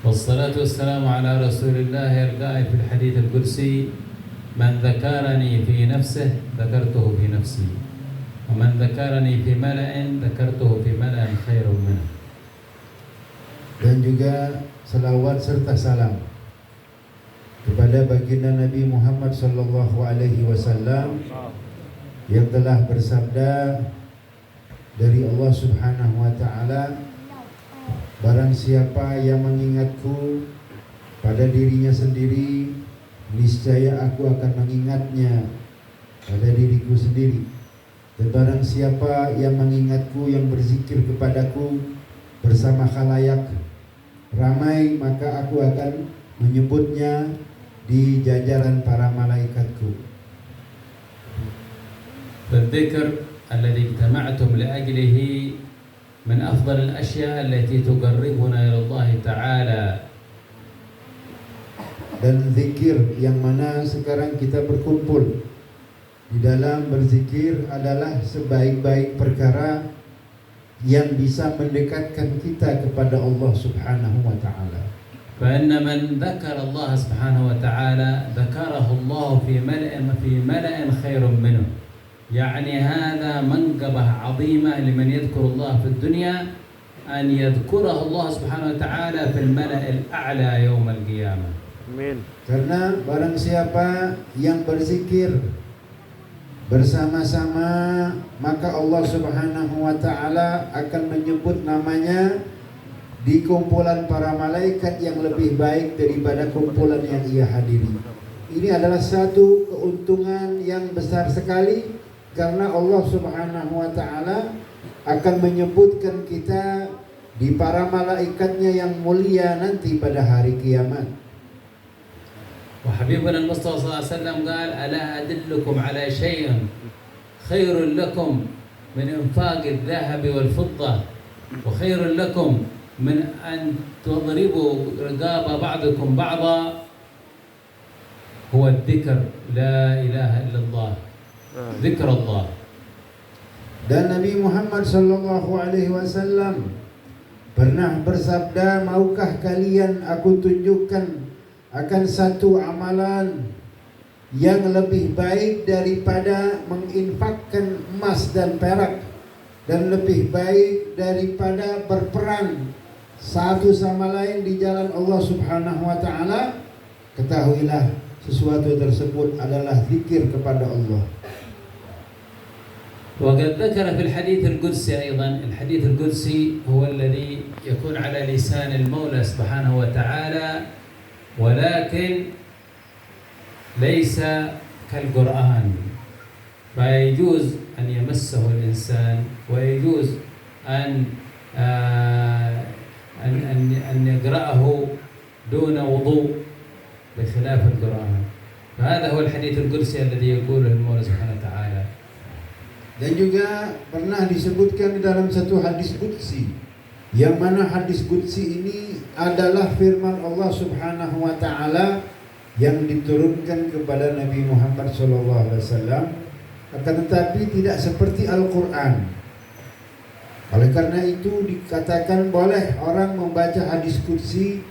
والصلاة والسلام على رسول الله القائل في الحديث القدسي: من ذكرني في نفسه ذكرته في نفسي، ومن ذكرني في ملأ ذكرته في ملأ خير منه. Dan juga selawat serta salam kepada baginda Nabi Muhammad sallallahu alaihi wasallam yang telah bersabda dari Allah Subhanahu wa taala, barang siapa yang mengingatku pada dirinya sendiri, niscaya aku akan mengingatnya pada diriku sendiri. Dan barang siapa yang mengingatku, yang berzikir kepadaku bersama khalayak ramai, maka aku akan menyebutnya di jajaran para malaikatku. فالذكر الذي اجتمعتم لأجله من أفضل الأشياء التي تقربنا إلى الله تعالى. Dan zikir yang mana sekarang kita berkumpul di dalam berzikir adalah sebaik-baik perkara yang bisa mendekatkan kita kepada Allah Subhanahu wa taala. فإن من ذكر الله سبحانه وتعالى ذكره الله في ملأ خير منه. يعني هذا منقبة عظيمة لمن يذكر الله في الدنيا أن يذكره الله سبحانه وتعالى في الملأ الأعلى يوم القيامة. Amin. Karena barang siapa yang berzikir bersama-sama, maka Allah Subhanahu wa taala akan menyebut namanya di kumpulan para malaikat yang lebih baik daripada kumpulan yang ia hadiri. Ini adalah satu keuntungan yang besar sekali, karena Allah Subhanahu wa taala akan menyebutkan kita di para malaikatnya yang mulia nanti pada hari kiamat. وحبيبنا المصطفى صلى الله عليه وسلم قال: ألا أدلكم على شيء خير لكم من إنفاق الذهب والفضة وخير لكم من أن تضربوا رقاب بعضكم بعضا، هو الذكر لا إله إلا الله، ذكر الله. Dan Nabi Muhammad sallallahu alaihi wasallam pernah bersabda, maukah kalian aku tunjukkan akan satu amalan yang lebih baik daripada menginfakkan emas dan perak, dan lebih baik daripada berperang satu sama lain di jalan Allah Subhanahu wa taala? Ketahuilah sesuatu tersebut adalah zikir kepada Allah. وقد ذكر في الحديث القدسي أيضا، الحديث القدسي هو الذي يكون على لسان المولى سبحانه وتعالى، ولكن ليس كالقرآن، فيجوز أن يمسه الإنسان ويجوز أن يقرأه دون وضوء بخلاف القرآن. فهذا هو الحديث القدسي الذي يقوله المولى سبحانه وتعالى. Dan juga pernah disebutkan di dalam satu hadis qudsi, yang mana hadis qudsi ini adalah firman Allah Subhanahu wa taala yang diturunkan kepada Nabi Muhammad sallallahu alaihi wasallam, akan tetapi tidak seperti Al-Qur'an. Oleh karena itu dikatakan boleh orang membaca hadis qudsi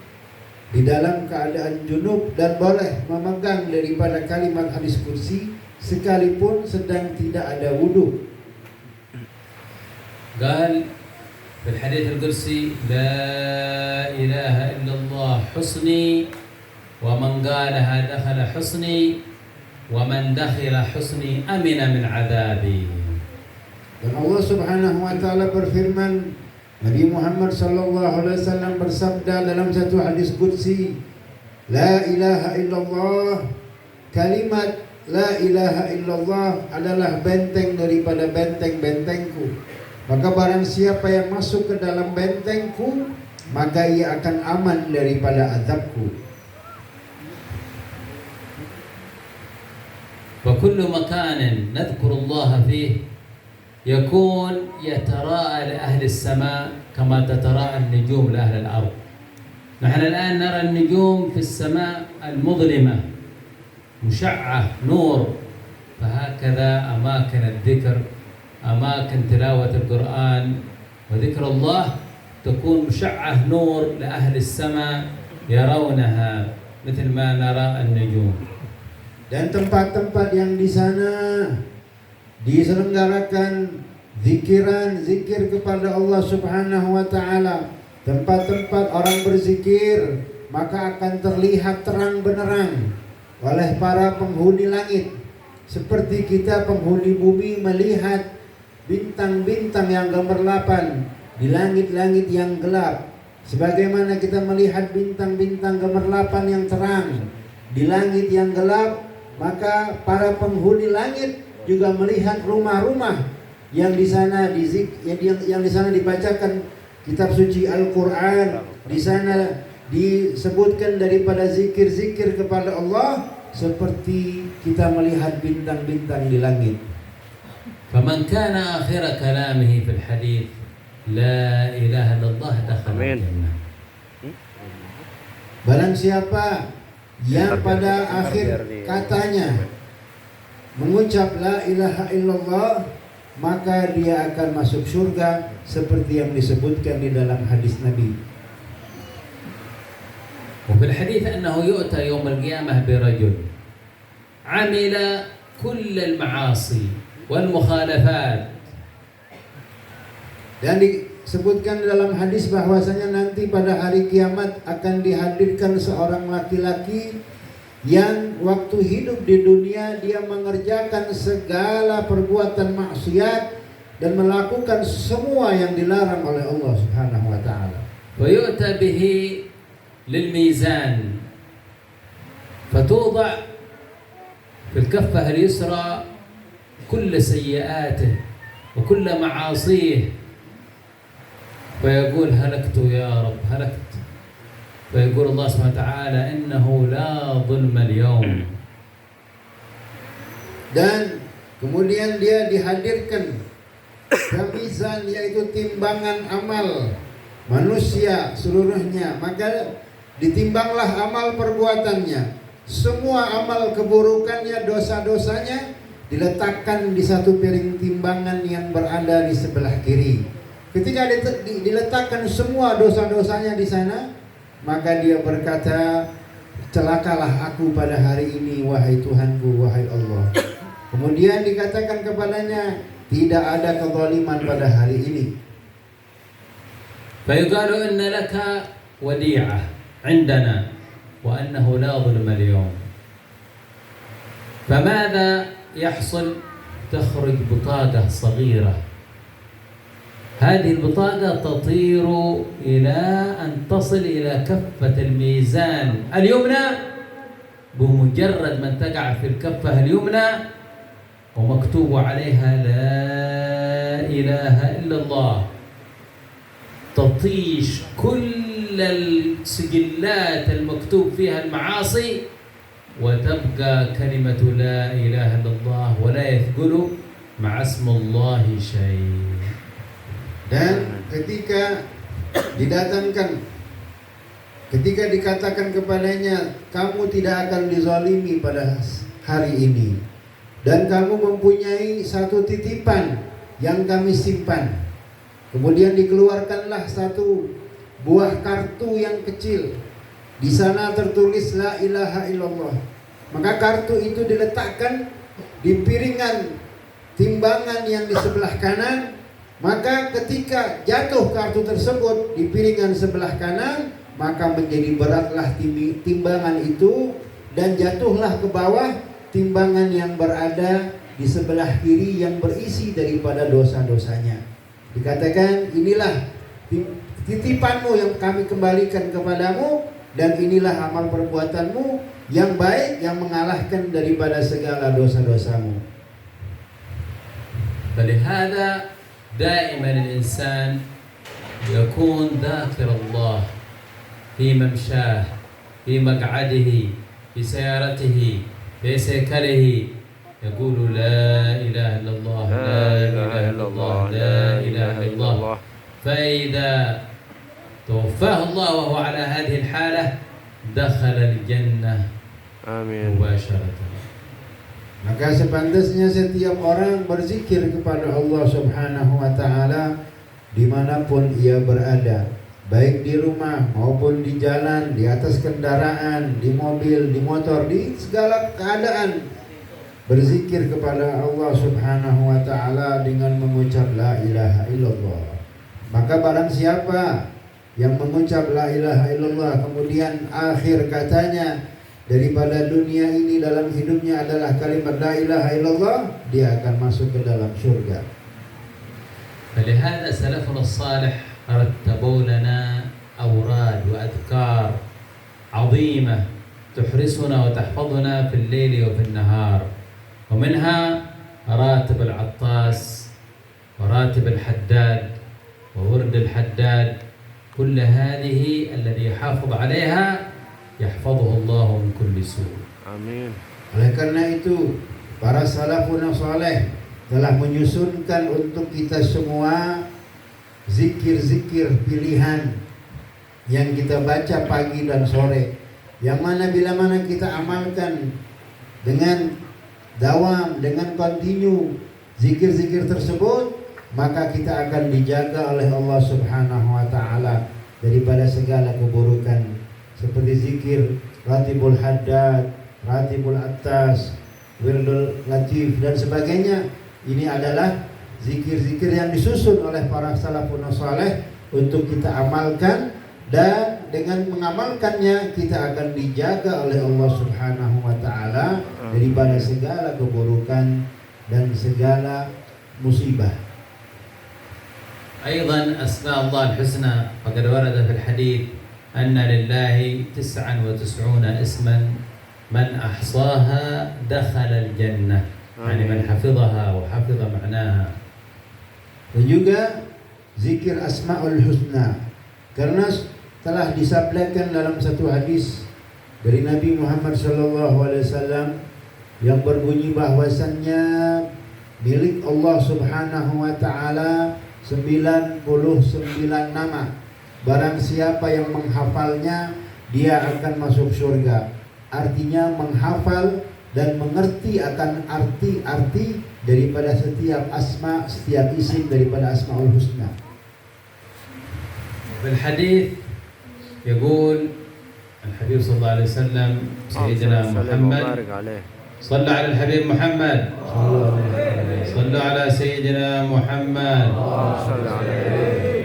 di dalam keadaan junub, dan boleh memegang daripada kalimat hadis qudsi sekalipun sedang tidak ada wudu. قال في الحديث القدسي: لا إله إلا الله حصني، ومن قالها دخل حصني، ومن دخل حصني أمن من عذابي. Dan Allah Subhanahu wa taala berfirman, Nabi Muhammad sallallahu alaihi wasallam bersabda dalam satu hadis qudsi, la ilaha illallah, kalimat la ilaha illallah adalah benteng daripada benteng-bentengku. Maka barang siapa yang masuk ke dalam bentengku, maka ia akan aman daripada azabku. وكل مكان نذكر الله فيه يكون يتراءى لأهل السماء كما تتراءى النجوم لأهل الأرض. نحن الآن نرى النجوم في السماء المظلمة مشعة نور، فهكذا أماكن الذكر، أماكن تلاوة القرآن وذكر الله تكون مشعة نور لأهل السماء يرونها مثل ما نرى النجوم. Dan tempat-tempat yang di sana diselenggarakan zikir kepada Allah Subhanahu wa taala, tempat-tempat orang berzikir, maka akan terlihat terang benderang oleh para penghuni langit, seperti kita penghuni bumi melihat bintang-bintang yang gemerlapan di langit-langit yang gelap. Sebagaimana kita melihat bintang-bintang gemerlapan yang terang di langit yang gelap, maka para penghuni langit juga melihat rumah-rumah yang di sana yang di sana dibacakan kitab suci Al-Qur'an. Di sana disebutkan daripada zikir-zikir kepada Allah, seperti kita melihat bintang-bintang di langit. فمن كان آخر كلامه في الحديث لا إله إلا الله دخل الجنة. Barang siapa yang pada akhir katanya mengucap la ilaha illallah, maka dia akan masuk surga seperti yang disebutkan di dalam hadis Nabi. وفي الحديث أنه يؤتى يوم القيامة برجل عمل كل المعاصي والمخالفات. Dan disebutkan dalam hadis bahwasanya nanti pada hari kiamat akan dihadirkan seorang laki-laki yang waktu hidup di dunia dia mengerjakan segala perbuatan maksiat dan melakukan semua yang dilarang oleh Allah Subhanahu wa taala. ويؤتى به للميزان فتوضع في الكفة اليسرى كل سيئاته وكل معاصيه فيقول هلكت يا رب هلكت. فيقول الله سبحانه وتعالى إنه لا ظلم اليوم. Dan kemudian dia dihadirkan ke mizan, yaitu timbangan amal manusia seluruhnya, maka ditimbanglah amal perbuatannya, semua amal keburukannya, dosa-dosanya diletakkan di satu piring timbangan yang berada di sebelah kiri. Ketika diletakkan semua dosa-dosanya di sana, maka dia berkata, celakalah aku pada hari ini, wahai Tuhanku, wahai Allah. Kemudian dikatakan kepadanya, tidak ada kezaliman pada hari ini. فيقال إن لك وديعة عندنا وأنه لا ظلم اليوم. فماذا يحصل؟ تخرج بطاقة صغيرة، هذه البطاقة تطير إلى أن تصل إلى كفة الميزان اليمنى. بمجرد من تقع في الكفة اليمنى ومكتوب عليها لا إله إلا الله، تطيش كل السجلات المكتوب فيها المعاصي وتبقى كلمة لا إله إلا الله ولا يثقل مع اسم الله شيء. Dan ketika dikatakan kepadanya, kamu tidak akan dizalimi pada hari ini, dan kamu mempunyai satu titipan yang kami simpan. Kemudian dikeluarkanlah satu buah kartu yang kecil. Di sana tertulis la ilaha illallah. Maka kartu itu diletakkan di piringan timbangan yang di sebelah kanan. Maka ketika jatuh kartu tersebut di piringan sebelah kanan, maka menjadi beratlah timbangan itu, dan jatuhlah ke bawah timbangan yang berada di sebelah kiri yang berisi daripada dosa-dosanya. Dikatakan, inilah titipanmu yang kami kembalikan kepadamu, dan inilah amal perbuatanmu yang baik yang mengalahkan daripada segala dosa-dosamu. فلهذا دائما الإنسان يكون ذاكر الله في ممشاه، في مقعده، في سيارته، في سيكله، يقول لا إله إلا الله، لا إله إلا الله، لا إله إلا الله. فإذا توفاه الله وهو على هذه الحالة دخل الجنة مباشرة. Maka sepantasnya setiap orang berzikir kepada Allah Subhanahu wa taala dimanapun ia berada. baik di rumah maupun di jalan, di atas kendaraan, di mobil, di motor, di segala keadaan berzikir kepada Allah Subhanahu wa taala dengan mengucap la ilaha illallah. Maka barang siapa yang mengucap la ilaha illallah kemudian akhir katanya daripada dunia ini dalam hidupnya adalah kalimat la ilaha illallah, dia akan masuk ke dalam surga. فلهذا سلفنا الصالح رتبوا لنا أوراد وأذكار عظيمة تحرسنا وتحفظنا في الليل وفي النهار، ومنها راتب العطاس وراتب الحداد وورد الحداد. كل هذه الذي يحافظ عليها يحفظه الله من كل سوء. Amin. Oleh karena itu para salafun saleh telah menyusunkan untuk kita semua zikir-zikir pilihan yang kita baca pagi dan sore, yang mana bila mana kita amalkan dengan dawam, dengan kontinu zikir-zikir tersebut, maka kita akan dijaga oleh Allah Subhanahu wa taala daripada segala keburukan, seperti zikir Ratibul Haddad, Ratibul Attas, Wirdul Latif dan sebagainya. Ini adalah zikir-zikir yang disusun oleh para salafun saleh untuk kita amalkan, dan dengan mengamalkannya kita akan dijaga oleh Allah Subhanahu wa taala daripada segala keburukan dan segala musibah. أيضا أسماء الله الحسنى فقد ورد في الحديث أن لله 99 اسما من أحصاها دخل الجنة، يعني من حفظها وحفظ معناها. Dan juga zikir Asmaul Husna, karena telah disabdakan dalam satu hadis dari Nabi Muhammad SAW yang berbunyi bahwasannya milik Allah Subhanahu wa taala 99 nama. Barang siapa yang menghafalnya, dia akan masuk surga. Artinya menghafal dan mengerti akan arti-arti daripada setiap asma, setiap isim daripada Asmaul Husna. في الحديث يقول الحبيب صلى الله عليه وسلم سيدنا محمد صلى على الحبيب محمد صلوا على سيدنا محمد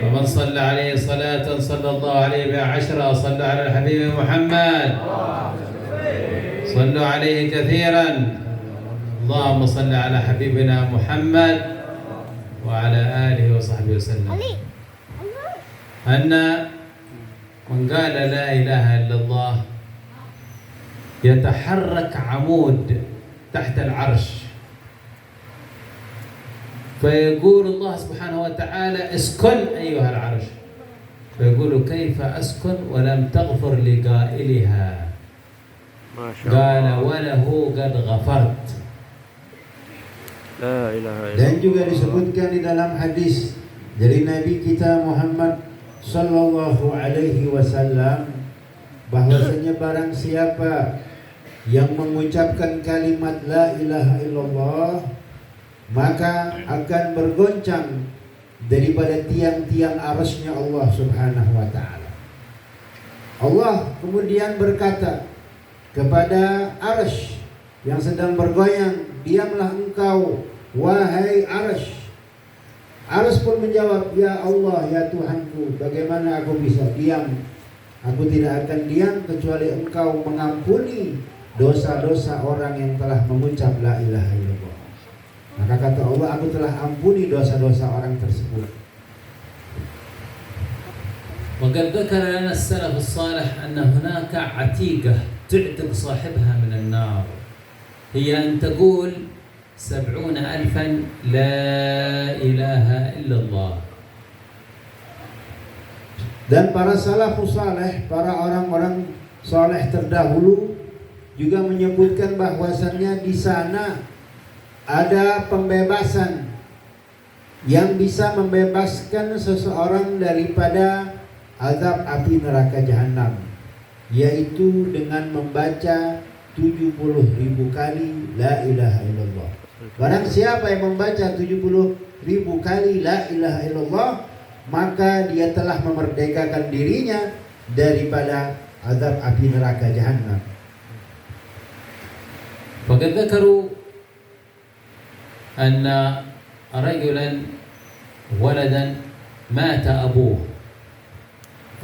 ومن صلى عليه صلاة صلى الله عليه بها 10 صلوا على الحبيب محمد صلوا عليه كثيرا اللهم صل على حبيبنا محمد وعلى آله وصحبه وسلم. أن من قال لا إله إلا الله يتحرك عمود تحت العرش فيقول الله سبحانه وتعالى اسكن أيها العرش، فيقول كيف أسكن ولم تغفر لقائلها؟ قال وله قد غفرت. La ilaha illallah. Dan juga disebutkan di dalam hadis dari Nabi kita Muhammad sallallahu alaihi wasallam bahwasanya barang siapa yang mengucapkan kalimat la ilaha illallah, maka akan bergoncang daripada tiang-tiang arasy-Nya Allah Subhanahu wa taala. Allah kemudian berkata kepada arasy yang sedang bergoyang, diamlah engkau wahai arasy. Arasy pun menjawab, ya Allah, ya Tuhanku, bagaimana aku bisa diam? Aku tidak akan diam kecuali engkau mengampuni dosa-dosa orang yang telah mengucap la ilaha illallah. Maka kata Allah, aku telah ampuni dosa-dosa orang tersebut. وقد ذكر لنا السلف الصالح أن هناك عتيقة تعتق صاحبها من النار، هي أن تقول 70,000 لا إله إلا الله. Dan para salafus saleh, para orang-orang saleh terdahulu juga menyebutkan bahwasannya di sana ada pembebasan yang bisa membebaskan seseorang daripada azab api neraka jahanam, yaitu dengan membaca 70.000 kali la ilaha illallah. Barang siapa yang membaca 70.000 kali la ilaha illallah, maka dia telah memerdekakan dirinya daripada azab api neraka Jahannam. وقد ذكروا أن رجلا ولدا مات أبوه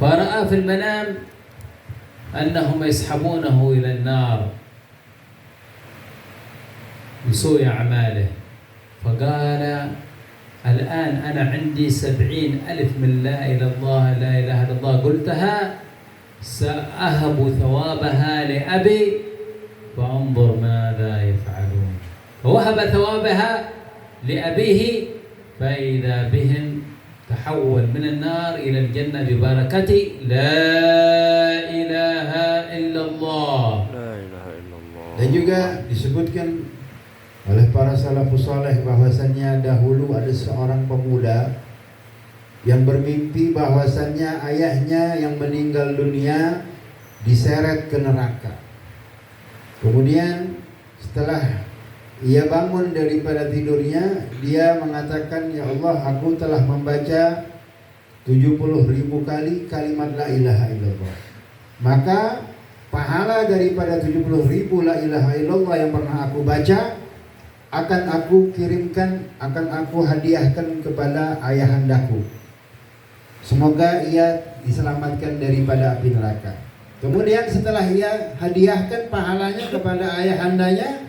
فرأى في المنام أنهم يسحبونه إلى النار بسوء أعماله فقال الآن أنا عندي 70,000 من لا إله إلا الله لا إله إلا الله قلتها سأهب ثوابها لأبي فانظر ماذا يفعلون فوهب ثوابها لأبيه فإذا بهم تحول من النار إلى الجنة ببركة لا إله إلا الله. La ilaha illallah. Dan juga disebutkan oleh para salafus saleh bahwasannya dahulu ada seorang pemuda yang bermimpi bahwasannya ayahnya yang meninggal dunia diseret ke neraka. Kemudian setelah ia bangun daripada tidurnya, dia mengatakan, ya Allah, aku telah membaca 70.000 kali kalimat la ilaha illallah. Maka pahala daripada 70.000 la ilaha illallah yang pernah aku baca akan aku kirimkan, akan aku hadiahkan kepada ayahandaku. Semoga ia diselamatkan daripada api neraka. Kemudian setelah ia hadiahkan pahalanya kepada ayahandanya,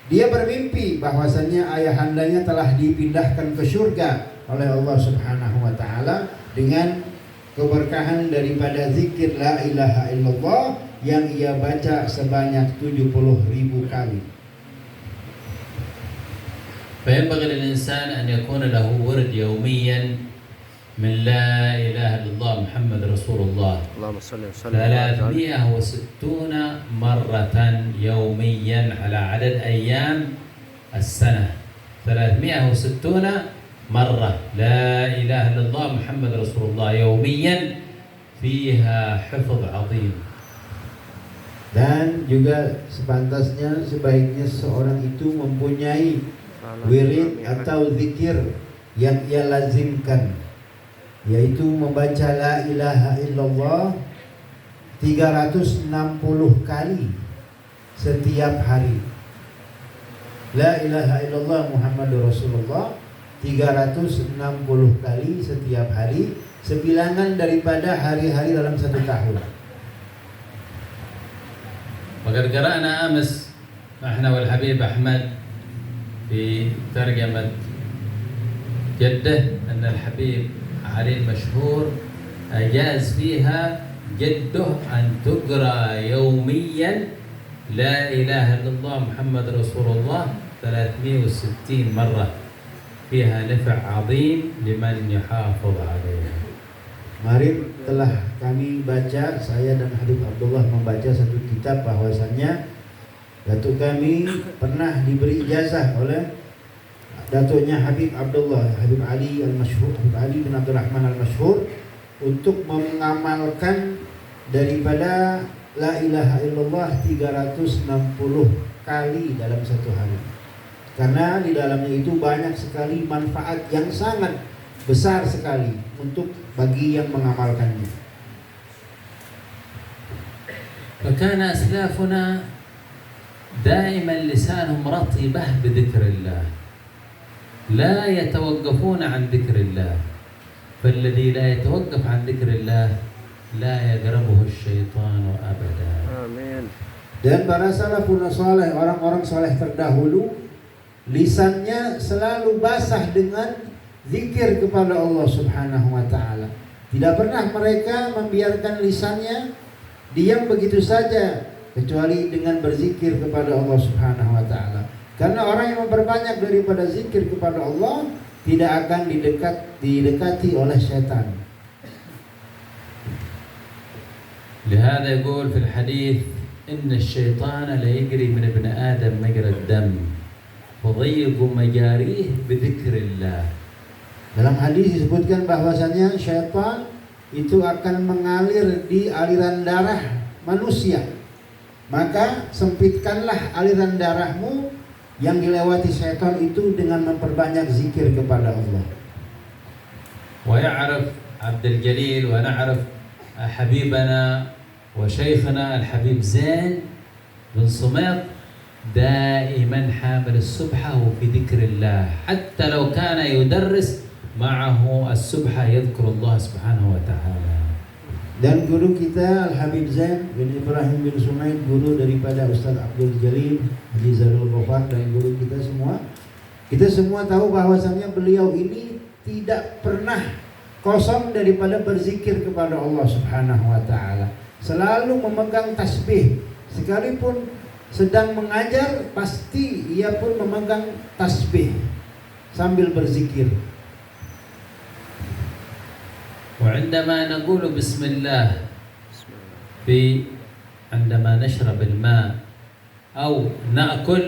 dia bermimpi bahwasannya ayahandanya telah dipindahkan ke surga oleh Allah Subhanahu wa taala dengan keberkahan daripada zikir la ilaha illallah yang ia baca sebanyak 70.000 kali. فينبغي للإنسان أن يكون له ورد يوميا من لا إله إلا الله محمد رسول الله Allahumma salli wa sallim. 360 مرة يوميا على عدد أيام السنة 360 مرة لا إله إلا الله محمد رسول الله يوميا فيها حفظ عظيم. Dan juga sepantasnya sebaiknya seorang itu mempunyai wirid atau zikir yang ia lazimkan, yaitu membaca la ilaha illallah 360 kali setiap hari. La ilaha illallah Muhammadur Rasulullah 360 kali setiap hari, sebilangan daripada hari-hari dalam satu tahun. وقد قرأنا أمس احنا والحبيب أحمد في ترجمة جده أن الحبيب علي المشهور أجاز فيها جده أن تقرأ يوميا لا إله إلا الله محمد رسول الله 360 مرة فيها نفع عظيم لمن يحافظ عليها. Kemarin telah kami baca, saya dan Habib Abdullah membaca satu kitab bahwasannya datuk kami pernah diberi ijazah oleh datuknya Habib Abdullah, Habib Ali Al-Masyhur, Habib Ali bin Abdul Rahman Al-Masyhur, untuk mengamalkan daripada la ilaha illallah 360 kali dalam satu hari. Karena di dalamnya itu banyak sekali manfaat yang sangat besar sekali untuk bagi yang mengamalkannya. فكان أسلافنا دائما لسانهم رطبة بذكر الله لا يتوقفون عن ذكر الله فالذي لا يتوقف عن ذكر الله لا يقربه الشيطان أبدا. Amin. Dan para salafun saleh, orang-orang saleh terdahulu, lisannya selalu basah dengan zikir kepada Allah Subhanahu wa taala. Tidak pernah mereka membiarkan lisannya diam begitu saja, kecuali dengan berzikir kepada Allah Subhanahu wa taala. Karena orang yang memperbanyak daripada zikir kepada Allah tidak akan didekati oleh syaitan. لهذا يقول في الحديث إن الشيطان لا يجري من ابن آدم مجرى الدم فضيقوا مجاريه بذكر الله. Dalam hadis disebutkan bahwasanya syaitan itu akan mengalir di aliran darah manusia. Maka sempitkanlah aliran darahmu yang dilewati syaitan itu dengan memperbanyak zikir kepada Allah. ويعرف عبد الجليل ونعرف حبيبنا وشيخنا الحبيب زين بن صميط دائما حامل السبحة وفي ذكر الله، حتى لو كان يدرس معه السبحة يذكر الله سبحانه وتعالى. Dan guru kita Al-Habib Zain bin Ibrahim bin Sumaid, guru daripada Ustaz Abdul Jalil Haji Zarul Ghafar, dan guru kita semua tahu bahwasannya beliau ini tidak pernah kosong daripada berzikir kepada Allah Subhanahu wa taala. Selalu memegang tasbih, sekalipun sedang mengajar pasti ia pun memegang tasbih sambil berzikir. وعندما نقول بسم الله عندما نشرب الماء أو نأكل،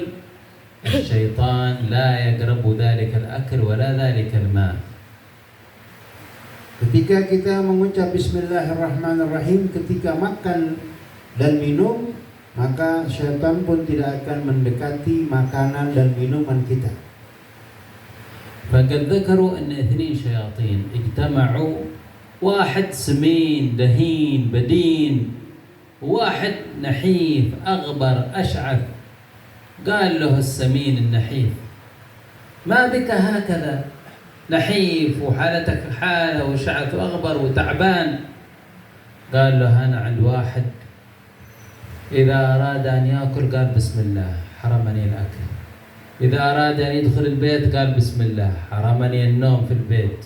الشيطان لا يقرب ذلك الأكل ولا ذلك الماء. Ketika kita mengucap Bismillahirrahmanirrahim ketika makan dan minum, maka syaitan pun tidak akan mendekati makanan dan minuman kita. فقد ذكروا أن 2 شياطين اجتمعوا، واحد سمين دهين بدين، واحد نحيف أغبر أشعث. قال له السمين النحيف: ما بك هكذا نحيف وحالتك حالة وشعث وأغبر وتعبان؟ قال له: أنا عند واحد إذا أراد أن يأكل قال بسم الله حرمني الأكل، إذا أراد أن يدخل البيت قال بسم الله حرمني النوم في البيت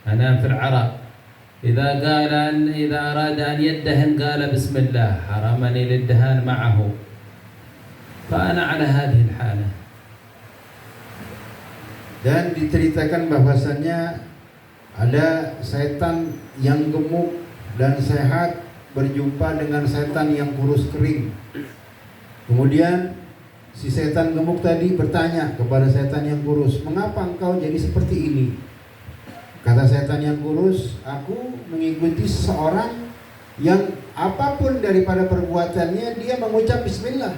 أنام في العرق، إذا أراد أن يدهن قال بسم الله حرمني للدهان معه. فأنا على هذه الحالة. Dan diceritakan bahwasannya ada setan yang gemuk dan sehat berjumpa dengan setan yang kurus kering. Kemudian si setan gemuk tadi bertanya kepada setan yang kurus, "Mengapa engkau jadi seperti ini?" Kata setan yang kurus, "Aku mengikuti seseorang yang apapun daripada perbuatannya dia mengucap bismillah.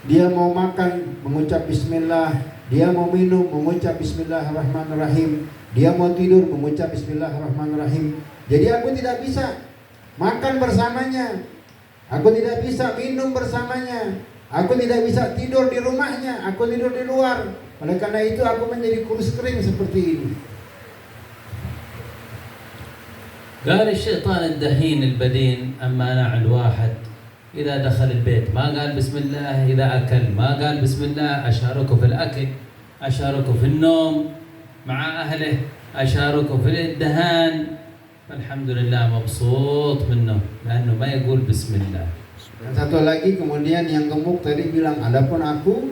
Dia mau makan mengucap bismillah, dia mau minum mengucap bismillahirrahmanirrahim, dia mau tidur mengucap bismillahirrahmanirrahim. Jadi aku tidak bisa makan bersamanya, aku tidak bisa minum bersamanya, aku tidak bisa tidur di rumahnya, aku tidur di luar. Oleh karena itu aku menjadi kurus kering seperti ini." قال الشيطان الدهين البدين: أما أنا عند واحد إذا دخل البيت ما قال بسم الله، إذا أكل ما قال بسم الله، أشاركه في الأكل، أشاركه في النوم مع أهله، أشاركه في الدهان. فالحمد لله مبسوط منه لأنه ما يقول بسم الله. Dan satu lagi kemudian yang gemuk tadi bilang, "Adapun aku,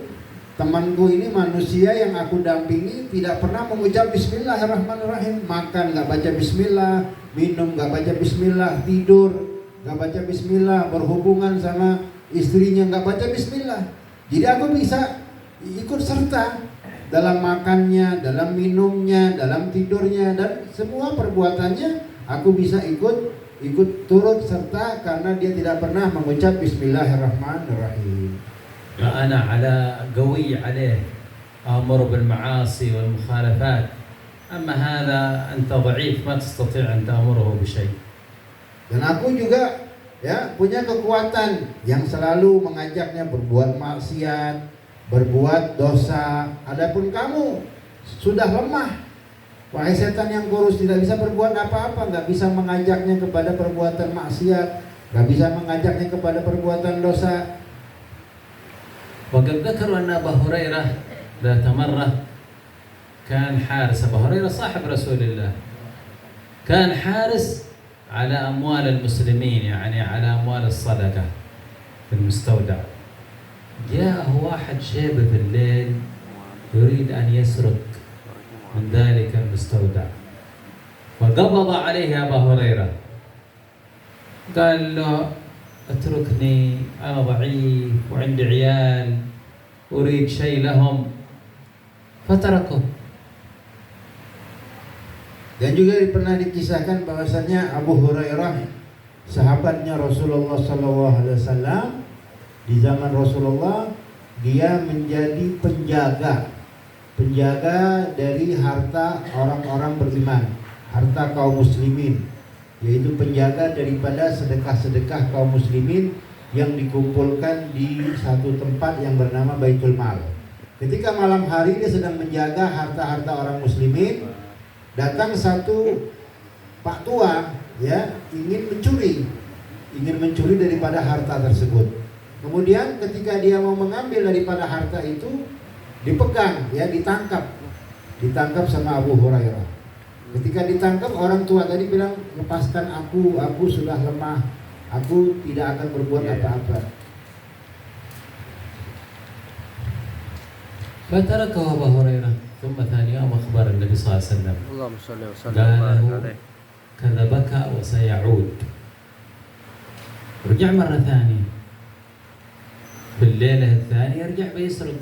temanku ini manusia yang aku dampingi tidak pernah mengucap bismillahirrahmanirrahim. Makan gak baca bismillah, minum gak baca bismillah, tidur gak baca bismillah, berhubungan sama istrinya gak baca bismillah. Jadi aku bisa ikut serta dalam makannya, dalam minumnya, dalam tidurnya, dan semua perbuatannya aku bisa ikut turut serta karena dia tidak pernah mengucap bismillahirrahmanirrahim." فأنا قوي عليه أمر بالمعاصي والمخالفات، أما هذا أنت ضعيف ما تستطيع أن تأمره بشيء. Dan aku juga punya kekuatan yang selalu mengajaknya berbuat maksiat, berbuat dosa. Adapun kamu sudah lemah. Wahai setan yang kurus, tidak bisa berbuat apa-apa, nggak bisa mengajaknya kepada perbuatan maksiat, nggak bisa mengajaknya kepada perbuatan dosa. وقد ذكروا أن أبا هريرة ذات مرة كان حارس. أبا هريرة صاحب رسول الله، كان حارس على أموال المسلمين، يعني على أموال الصدقة في المستودع. جاءه واحد شيب في الليل يريد أن يسرق من ذلك المستودع، فقبض عليه أبا هريرة قال له: اتركني أنا ضعيف وعندي عيال أريد شيء لهم، فتركه. Dan juga pernah dikisahkan bahwasanya Abu Hurairah, sahabatnya Rasulullah SAW, di zaman Rasulullah dia menjadi penjaga dari harta orang-orang beriman. harta kaum muslimin, yaitu penjaga daripada sedekah-sedekah kaum muslimin yang dikumpulkan di satu tempat yang bernama Baitul Mal. Ketika malam hari dia sedang menjaga harta-harta orang muslimin, datang satu pak tua ya ingin mencuri daripada harta tersebut. Kemudian ketika dia mau mengambil daripada harta itu, dipegang ya, ditangkap sama Abu Hurairah. Ketika ditangkap, orang tua tadi bilang, lepaskan aku sudah lemah, aku tidak akan berbuat apa-apa. فتركه أبو هريرة ثم ثاني يوم أخبر النبي صلى الله عليه وسلم اللهم صل وسلم قال وبارك له عليه. كذبك وسيعود. رجع مرة ثانية في الليلة الثانية رجع بيسرق،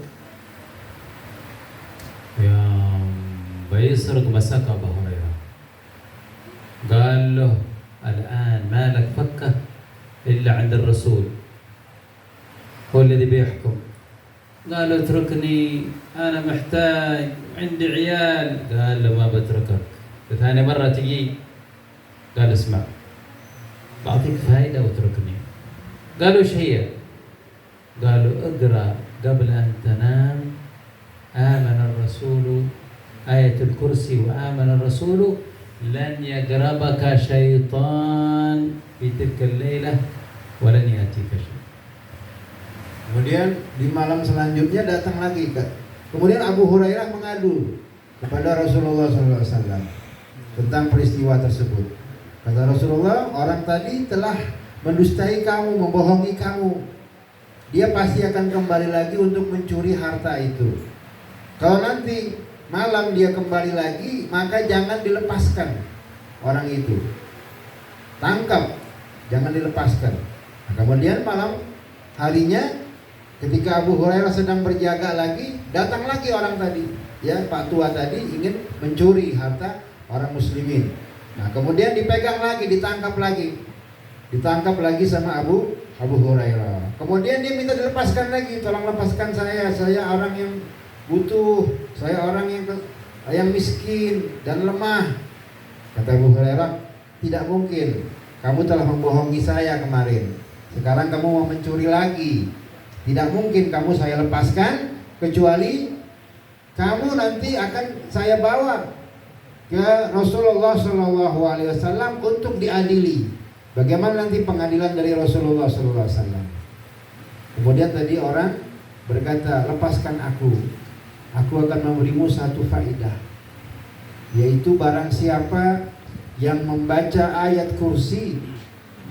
يوم بيسرق مسك أبو هريرة قال له الآن ما لك فكة إلا عند الرسول، هو الذي بيحكم. قال له اتركني أنا محتاج عندي عيال. قال له ما بتركك. ثاني مرة تجي قال اسمع بعطيك فائدة واتركني. قالوا ايش هي؟ قالوا اقرأ قبل أن تنام آمن الرسول آية الكرسي وآمن الرسول لن يقربك شيطان في تلك الليلة ولن يأتيك شيء. Kemudian di malam selanjutnya datang lagi. Kemudian Abu Hurairah mengadu kepada Rasulullah SAW tentang peristiwa tersebut. Kata Rasulullah, orang tadi telah mendustai kamu, membohongi kamu. Dia pasti akan kembali lagi untuk mencuri harta itu. Kalau nanti malam dia kembali lagi, maka jangan dilepaskan orang itu. Tangkap, jangan dilepaskan. Nah, kemudian malam harinya ketika Abu Hurairah sedang berjaga lagi, datang lagi orang tadi, ya Pak tua tadi ingin mencuri harta orang muslimin. Nah kemudian dipegang lagi, ditangkap lagi sama Abu Hurairah. Kemudian dia minta dilepaskan lagi, tolong lepaskan saya orang yang butuh, saya orang yang miskin dan lemah. Kata Abu Hurairah, tidak mungkin, kamu telah membohongi saya kemarin, sekarang kamu mau mencuri lagi. Tidak mungkin kamu saya lepaskan kecuali kamu nanti akan saya bawa ke Rasulullah SAW untuk diadili. Bagaimana nanti pengadilan dari Rasulullah SAW? Kemudian tadi orang berkata, lepaskan aku akan memberimu satu faidah, yaitu barang siapa yang membaca ayat kursi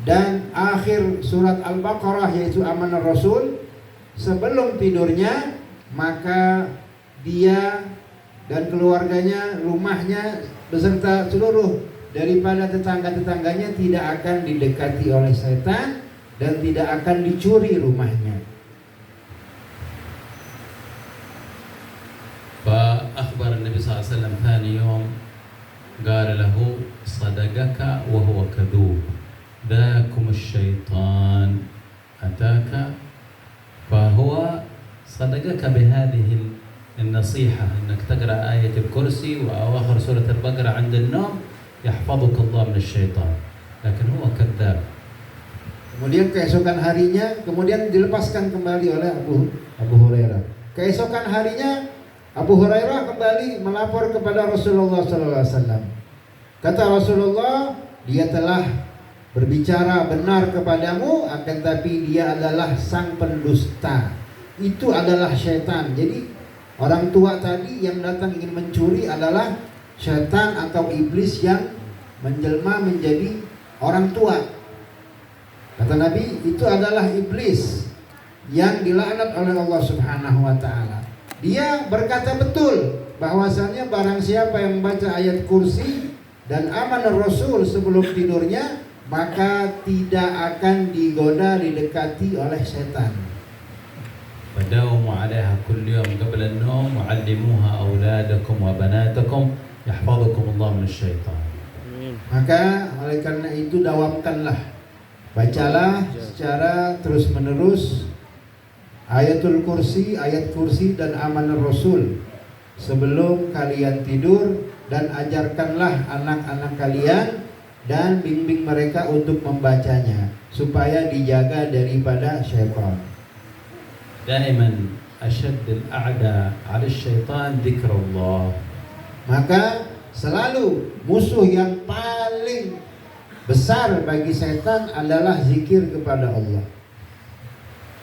dan akhir surat Al-Baqarah yaitu Amanah Rasul sebelum tidurnya, maka dia dan keluarganya, rumahnya beserta seluruh daripada tetangga-tetangganya tidak akan didekati oleh setan dan tidak akan dicuri rumahnya. فأخبر النبي صلى الله عليه وسلم ثاني يوم قال له صدقك وهو كذوب ذاكم الشيطان أتاك فهو صدقك بهذه النصيحة أنك تقرأ آية الكرسي وآخر سورة البقرة عند النوم يحفظك الله من الشيطان لكن هو كذاب. Kemudian keesokan harinya kemudian dilepaskan kembali oleh Abu Hurairah. Keesokan harinya Abu Hurairah kembali melapor kepada Rasulullah SAW. Kata Rasulullah, dia telah berbicara benar kepadamu, akan tapi dia adalah sang pendusta. Itu adalah syaitan. Jadi orang tua tadi yang datang ingin mencuri adalah syaitan atau iblis yang menjelma menjadi orang tua. Kata Nabi, itu adalah iblis yang dilaknat oleh Allah Subhanahu wa taala. Dia berkata betul bahwasanya barang siapa yang membaca ayat kursi dan amanah Rasul sebelum tidurnya, maka tidak akan digoda, didekati oleh setan. وداوموا عليها كل يوم قبل النوم وعلموها أولادكم وبناتكم يحفظكم الله من الشيطان. Maka oleh karena itu dawamkanlah, bacalah secara terus menerus ayatul kursi, ayat kursi dan amanah Rasul sebelum kalian tidur dan ajarkanlah anak-anak kalian dan bimbing mereka untuk membacanya supaya dijaga daripada syaitan. دائما أشد الأعداء على الشيطان ذكر الله. Maka selalu musuh yang paling besar bagi setan adalah zikir kepada Allah.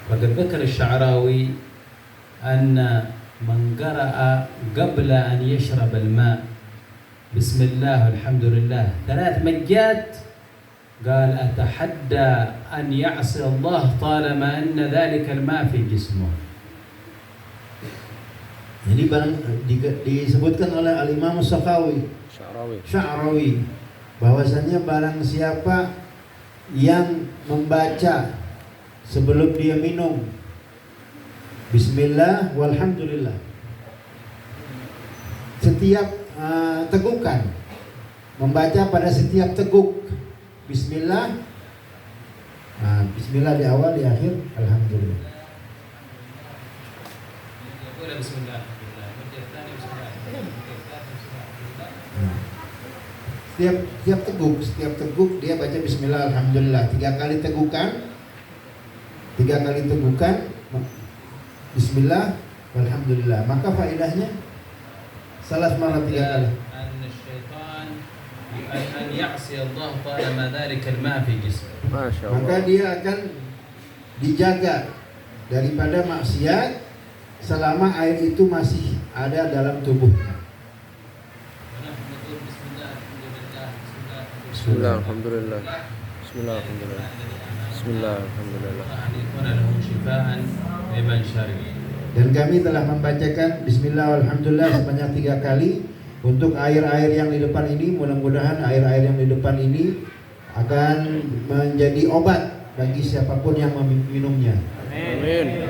وقد ذكر الشعراوي أن من قرأ قبل أن يشرب الماء بسم الله والحمد لله 3 مجات قال أتحدى أن يعصي الله طالما أن ذلك الماء في جسمه. Jadi disebutkan oleh Al-Imam Sya'rawi bahwasanya barang siapa yang membaca sebelum dia minum Bismillah walhamdulillah setiap tegukan, membaca pada setiap teguk Bismillah, Bismillah di awal, di akhir Alhamdulillah. Setiap teguk dia baca Bismillah Alhamdulillah 3 kali tegukan, Bismillah Alhamdulillah, maka faedahnya salat malam 3 kali. أن يعصي الله طالما ذلك الماء في جسمه. Maka dia akan dijaga daripada maksiat selama air itu masih ada dalam tubuhnya. Bismillah alhamdulillah. Bismillah alhamdulillah. Bismillah alhamdulillah. Dan kami telah membacakan Bismillah alhamdulillah sebanyak 3 kali untuk air-air yang di depan ini. Mudah-mudahan air-air yang di depan ini akan menjadi obat bagi siapapun yang meminumnya. Amin.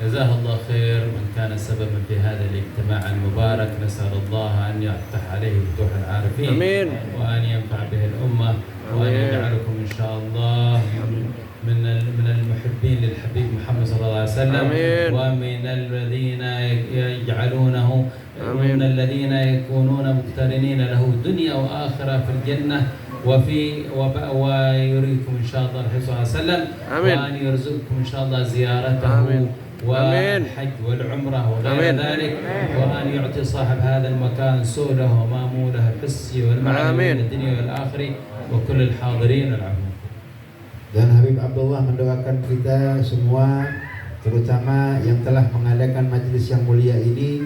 جزاه الله خير من كان سببا في هذا الاجتماع المبارك. نسأل الله أن يفتح عليه فتوح العارفين. آمين. وأن ينفع به الأمة. وأن يجعلكم إن شاء الله من المحبين للحبيب محمد صلى الله عليه وسلم. آمين. ومن الذين يجعلونه من الذين يكونون مقترنين له دنيا وآخرة في الجنة ويريكم إن شاء الله الرسول صلى الله عليه وسلم. وأن يرزقكم إن شاء الله زيارته والحج والعمرة وغير ذلك. وأن يعطي صاحب هذا المكان سؤله وماموله الحسي والمعنوي من الدنيا والآخرة وكل الحاضرين والعاملين. Dan Habib Abdullah mendoakan kita semua, terutama yang telah mengadakan majelis yang mulia ini,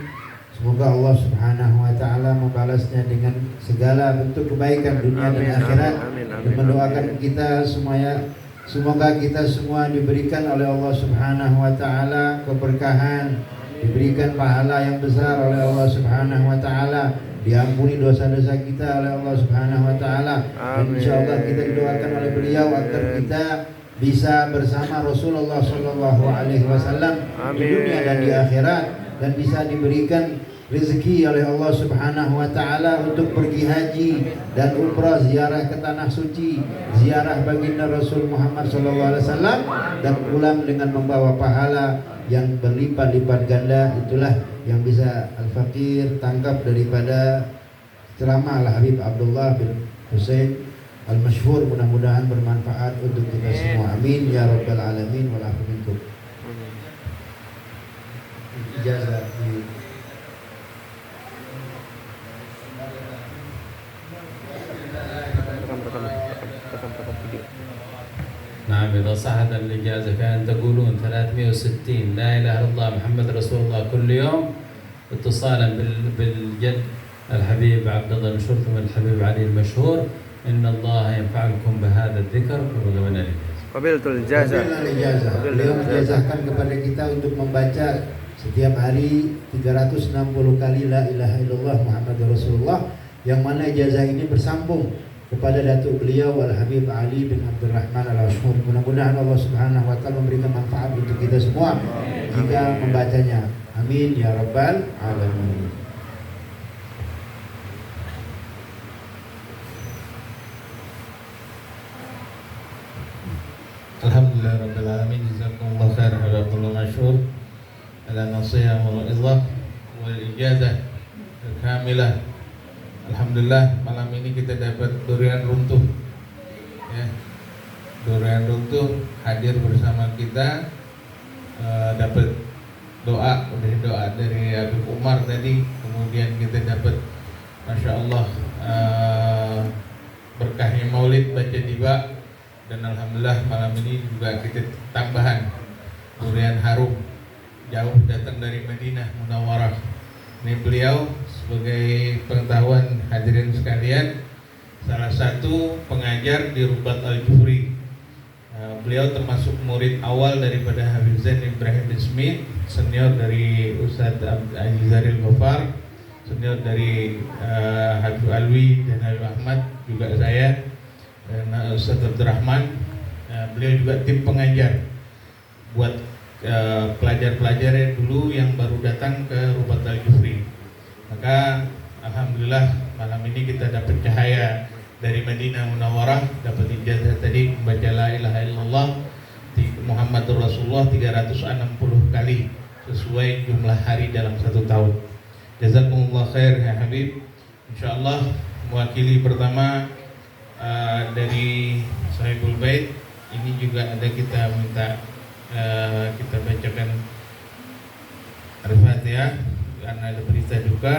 semoga Allah Subhanahu wa taala membalasnya dengan segala bentuk kebaikan dunia dan akhirat. Dan mendoakan kita semuanya, semoga kita semua diberikan oleh Allah Subhanahu wa taala keberkahan, diberikan pahala yang besar oleh Allah Subhanahu wa taala, diampuni dosa-dosa kita oleh Allah Subhanahu wa taala. Dan insyaallah kita didoakan oleh beliau agar kita bisa bersama Rasulullah sallallahu alaihi wasallam di dunia dan di akhirat, dan bisa diberikan rezeki oleh Allah Subhanahu wa taala untuk pergi haji dan umrah, ziarah ke tanah suci, ziarah baginda Rasul Muhammad sallallahu alaihi wasallam, dan pulang dengan membawa pahala yang berlipat-lipat ganda. Itulah yang bisa Al-Faqir tangkap daripada ceramah Al-Habib Abdullah bin Husain Al-Masyhur. Mudah-mudahan bermanfaat untuk kita semua. Amin ya rabbal alamin wal afu minkum. Ijazah نعم إذا صحت الإجازة كان تقولون 360 لا إله إلا الله محمد رسول الله كل يوم اتصالا بالجد الحبيب عبد الله المشهور ثم الحبيب علي المشهور. إن الله ينفعكم بهذا الذكر وقبلنا الإجازة. Qabiltul ijazah. Beliau menjazahkan kepada kita untuk membaca setiap hari 360 kali la ilaha illallah Muhammadur Rasulullah, yang mana ijazah ini bersambung kepada datuk beliau Al-Habib Ali bin Abdurrahman Al-Ashhur. Mudah-mudahan Allah Subhanahu wa taala memberikan manfaat untuk kita semua jika membacanya. Amin ya rabbal alamin. Alhamdulillah rabbil alamin. Jazakumullah khairan ala Abdullah Masyhur ala nasiha wa idhah wal ijazah kamilah Alhamdulillah malam ini kita dapat durian runtuh. Ya, durian runtuh hadir bersama kita, dapat doa dari Habib Umar tadi, kemudian kita dapat Masya Allah berkahnya Maulid baca tiba, dan Alhamdulillah malam ini juga kita tambahan durian harum jauh datang dari Madinah Munawwarah. Ini beliau sebagai pengetahuan hadirin sekalian salah satu pengajar di Rubat Al-Jufri. Beliau termasuk murid awal daripada Habib Zain Ibrahim bin Smith, senior dari Ustadz Azizaril Ghaffar, senior dari Habib Alwi dan Habib Ahmad, juga saya dan Ustadz Abdurrahman. Beliau juga tim pengajar buat pelajar-pelajarnya dulu yang baru datang ke Rubat Al-Jufri. Maka Alhamdulillah malam ini kita dapat cahaya dari Madinah Munawwarah, dapat ijazah tadi membaca la ilaha illallah Muhammadur Rasulullah 360 kali sesuai jumlah hari dalam 1 tahun. Jazakumullah khair ya Habib. Insyaallah mewakili pertama dari Sahibul Bait ini juga ada, kita minta kita bacakan Al-Fatihah karena ada berita duka.